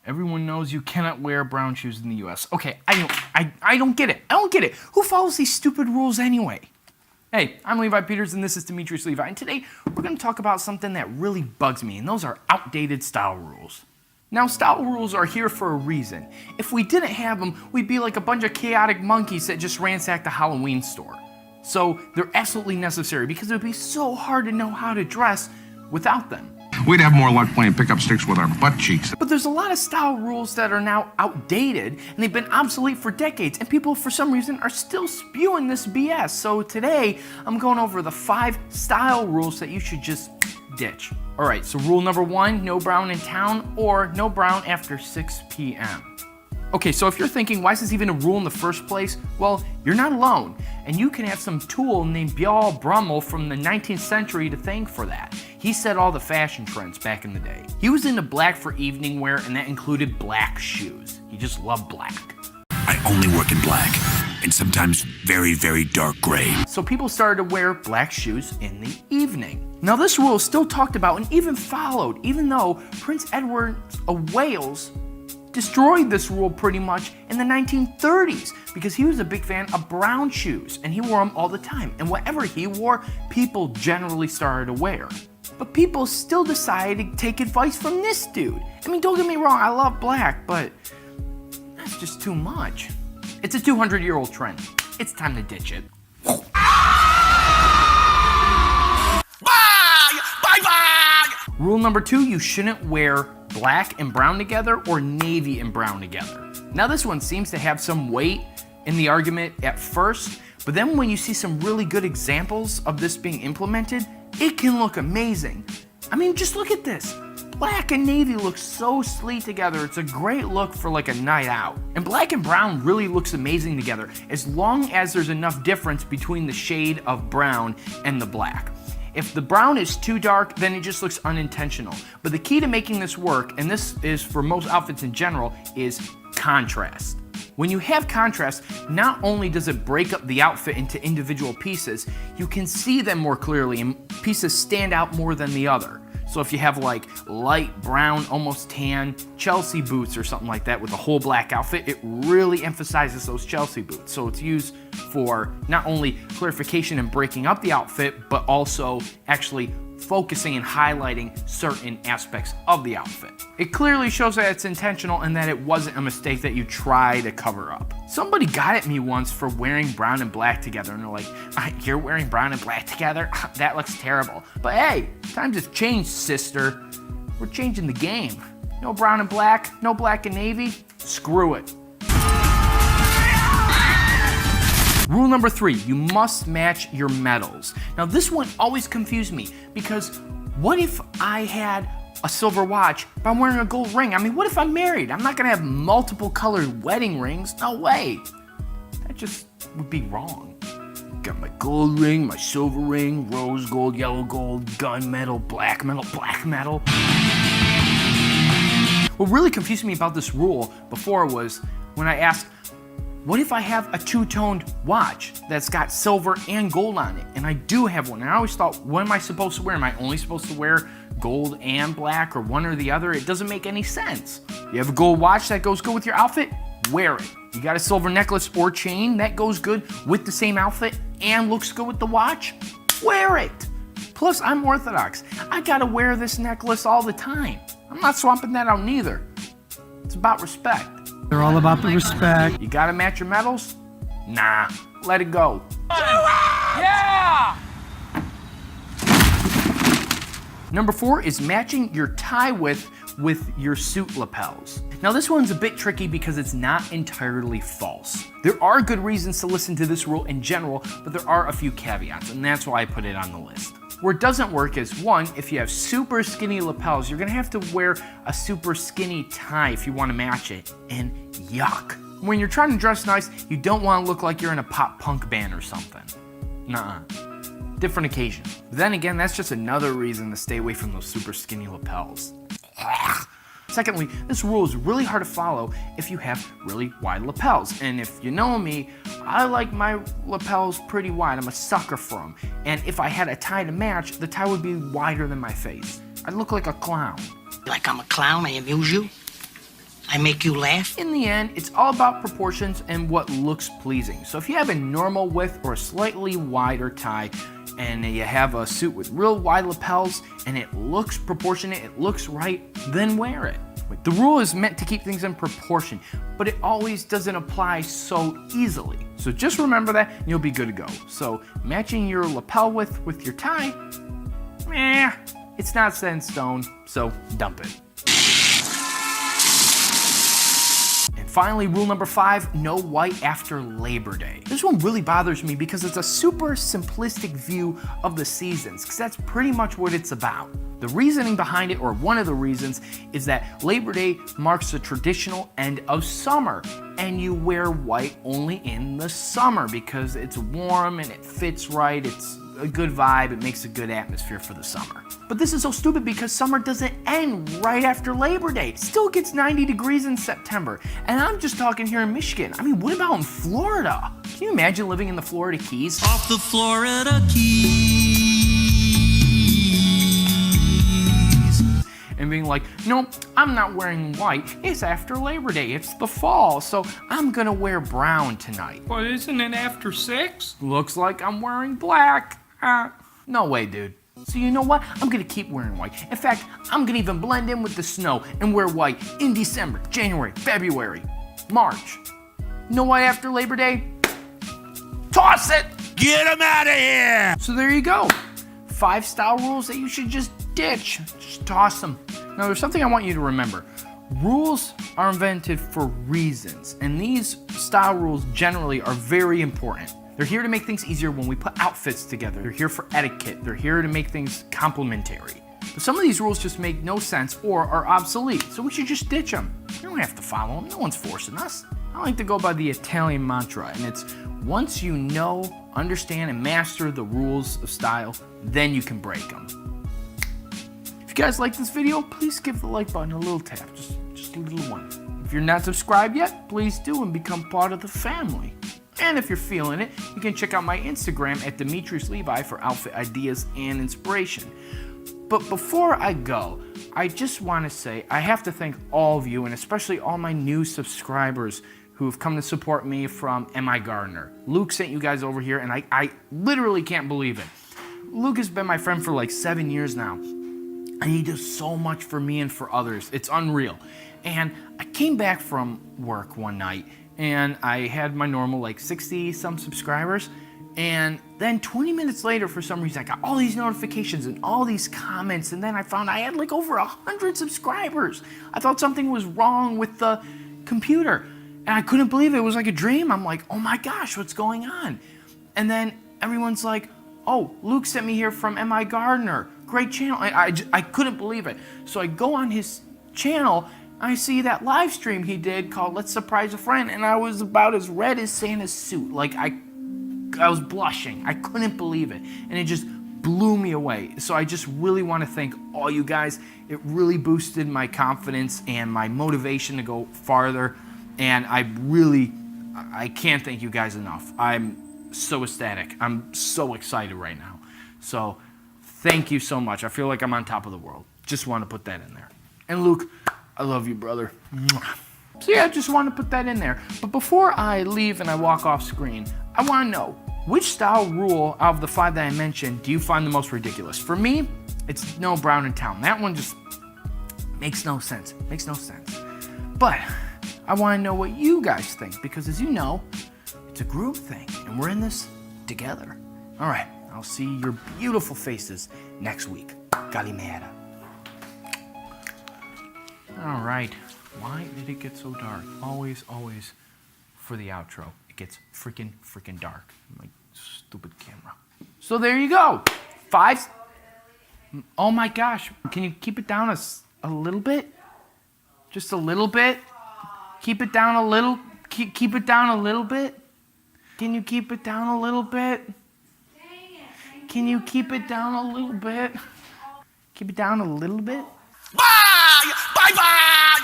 Everyone knows you cannot wear brown shoes in the US. Okay, I don't get it. I don't get it. Who follows these stupid rules anyway? Hey, I'm Levi Peters and this is Demetrios Levi, and today we're going to talk about something that really bugs me, and those are outdated style rules. Now, style rules are here for a reason. If we didn't have them, we'd be like a bunch of chaotic monkeys that just ransacked a Halloween store. So they're absolutely necessary because it would be so hard to know how to dress without them. We'd have more luck playing pickup sticks with our butt cheeks. But there's a lot of style rules that are now outdated, and they've been obsolete for decades, and people for some reason are still spewing this BS. So today, I'm going over the 5 style rules that you should just ditch. All right, so rule number 1, no brown in town, or no brown after 6 p.m. Okay, so if you're thinking, why is this even a rule in the first place? Well, you're not alone, and you can have some tool named Björn Brummel from the 19th century to thank for that. He set all the fashion trends back in the day. He was into black for evening wear, and that included black shoes. He just loved black. I only work in black, and sometimes very, very dark gray. So people started to wear black shoes in the evening. Now this rule is still talked about and even followed, even though Prince Edward of Wales destroyed this rule pretty much in the 1930s because he was a big fan of brown shoes and he wore them all the time. And whatever he wore, people generally started to wear. But people still decided to take advice from this dude. I mean, don't get me wrong, I love black, but that's just too much. It's a 200-year-old trend. It's time to ditch it. Bye-bye! Rule number 2, you shouldn't wear black and brown together or navy and brown together. Now this one seems to have some weight in the argument at first, but then when you see some really good examples of this being implemented, it can look amazing. I mean, just look at this. Black and navy look so sleek together. It's a great look for like a night out. And black and brown really looks amazing together as long as there's enough difference between the shade of brown and the black. If the brown is too dark, then it just looks unintentional. But the key to making this work, and this is for most outfits in general, is contrast. When you have contrast, not only does it break up the outfit into individual pieces, you can see them more clearly and pieces stand out more than the other. So if you have like light brown, almost tan Chelsea boots or something like that with a whole black outfit, it really emphasizes those Chelsea boots. So it's used for not only clarification and breaking up the outfit, but also actually focusing and highlighting certain aspects of the outfit. It clearly shows that it's intentional and that it wasn't a mistake that you try to cover up. Somebody got at me once for wearing brown and black together, and they're like, "You're wearing brown and black together? That looks terrible." But hey, times have changed, sister. We're changing the game. No brown and black, no black and navy, screw it. Rule number 3, you must match your medals. Now this one always confused me because what if I had a silver watch but I'm wearing a gold ring? I mean, what if I'm married? I'm not gonna have multiple colored wedding rings, no way. That just would be wrong. Got my gold ring, my silver ring, rose gold, yellow gold, gun metal, black metal, black metal. What really confused me about this rule before was when I asked, what if I have a two-toned watch that's got silver and gold on it? And I do have one. And I always thought, what am I supposed to wear? Am I only supposed to wear gold and black or one or the other? It doesn't make any sense. You have a gold watch that goes good with your outfit? Wear it. You got a silver necklace or chain that goes good with the same outfit and looks good with the watch? Wear it. Plus, I'm Orthodox. I gotta wear this necklace all the time. I'm not swapping that out neither. It's about respect. They're all about the respect. You gotta match your medals? Nah, let it go. Do it! Yeah! Number 4 is matching your tie width with your suit lapels. Now this one's a bit tricky because it's not entirely false. There are good reasons to listen to this rule in general, but there are a few caveats, and that's why I put it on the list. Where it doesn't work is, 1, if you have super skinny lapels, you're gonna have to wear a super skinny tie if you wanna match it, and yuck. When you're trying to dress nice, you don't wanna look like you're in a pop punk band or something. Nuh-uh. Different occasion. But then again, that's just another reason to stay away from those super skinny lapels. Secondly, this rule is really hard to follow if you have really wide lapels. And if you know me, I like my lapels pretty wide. I'm a sucker for them. And if I had a tie to match, the tie would be wider than my face. I'd look like a clown. Like I'm a clown, I amuse you? I make you laugh? In the end, it's all about proportions and what looks pleasing. So if you have a normal width or a slightly wider tie, and you have a suit with real wide lapels, and it looks proportionate, it looks right, then wear it. The rule is meant to keep things in proportion, but it always doesn't apply so easily. So just remember that, and you'll be good to go. So matching your lapel width with your tie, it's not set in stone, so dump it. And finally, rule number 5, no white after Labor Day. This one really bothers me because it's a super simplistic view of the seasons, because that's pretty much what it's about. The reasoning behind it, or one of the reasons, is that Labor Day marks the traditional end of summer, and you wear white only in the summer because it's warm and it fits right, it's a good vibe, it makes a good atmosphere for the summer. But this is so stupid because summer doesn't end right after Labor Day. It still gets 90 degrees in September. And I'm just talking here in Michigan. I mean, what about in Florida? Can you imagine living in the Florida Keys? Off the Florida Keys. And being like, no, I'm not wearing white. It's after Labor Day. It's the fall, so I'm gonna wear brown tonight. But isn't it after 6? Looks like I'm wearing black. No way, dude. So you know what? I'm gonna keep wearing white. In fact, I'm gonna even blend in with the snow and wear white in December, January, February, March. No white after Labor Day? Toss it! Get him out of here! So there you go. 5 style rules that you should just ditch. Just toss them. Now there's something I want you to remember. Rules are invented for reasons, and these style rules generally are very important. They're here to make things easier when we put outfits together. They're here for etiquette. They're here to make things complimentary. But some of these rules just make no sense or are obsolete, so we should just ditch them. You don't have to follow them. No one's forcing us. I like to go by the Italian mantra, and it's once you know, understand, and master the rules of style, then you can break them. If you guys like this video, please give the like button a little tap, just a little one. If you're not subscribed yet, please do and become part of the family. And if you're feeling it, you can check out my Instagram at Demetrios Levi for outfit ideas and inspiration. But before I go, I just want to say I have to thank all of you, and especially all my new subscribers who have come to support me from MIgardener. Luke sent you guys over here, and I literally can't believe it. Luke has been my friend for like 7 years now, and he does so much for me and for others. It's unreal. And I came back from work one night, and I had my normal like 60 some subscribers, and then 20 minutes later, for some reason, I got all these notifications and all these comments, and then I found I had like over 100 subscribers. I thought something was wrong with the computer, and I couldn't believe it. It was like a dream. I'm like, oh my gosh, what's going on? And then everyone's like, oh, Luke sent me here from MIgardener. Great channel. I couldn't believe it. So I go on his channel, I see that live stream he did called Let's Surprise a Friend, and I was about as red as Santa's suit. Like, I was blushing. I couldn't believe it, and it just blew me away. So I just really want to thank all you guys. It really boosted my confidence and my motivation to go farther, and I can't thank you guys enough. I'm so ecstatic. I'm so excited right now. So thank you so much. I feel like I'm on top of the world. Just want to put that in there. And Luke, I love you, brother. So yeah, I just want to put that in there. But before I leave and I walk off screen, I want to know, which style rule out of the 5 that I mentioned do you find the most ridiculous? For me, it's no brown in town. That one just makes no sense. Makes no sense. But I want to know what you guys think, because as you know, it's a group thing, and we're in this together. All right, I'll see your beautiful faces next week. Calimera. All right, why did it get so dark? Always for the outro, it gets freaking dark. My stupid camera. So there you go. 5. Oh my gosh, can you keep it down a little bit? Just a little bit? Keep it down a little, keep it down a little bit? Can you keep it down a little bit? Can you keep it down a little bit? Keep it down a little bit? Bye! Bye-bye!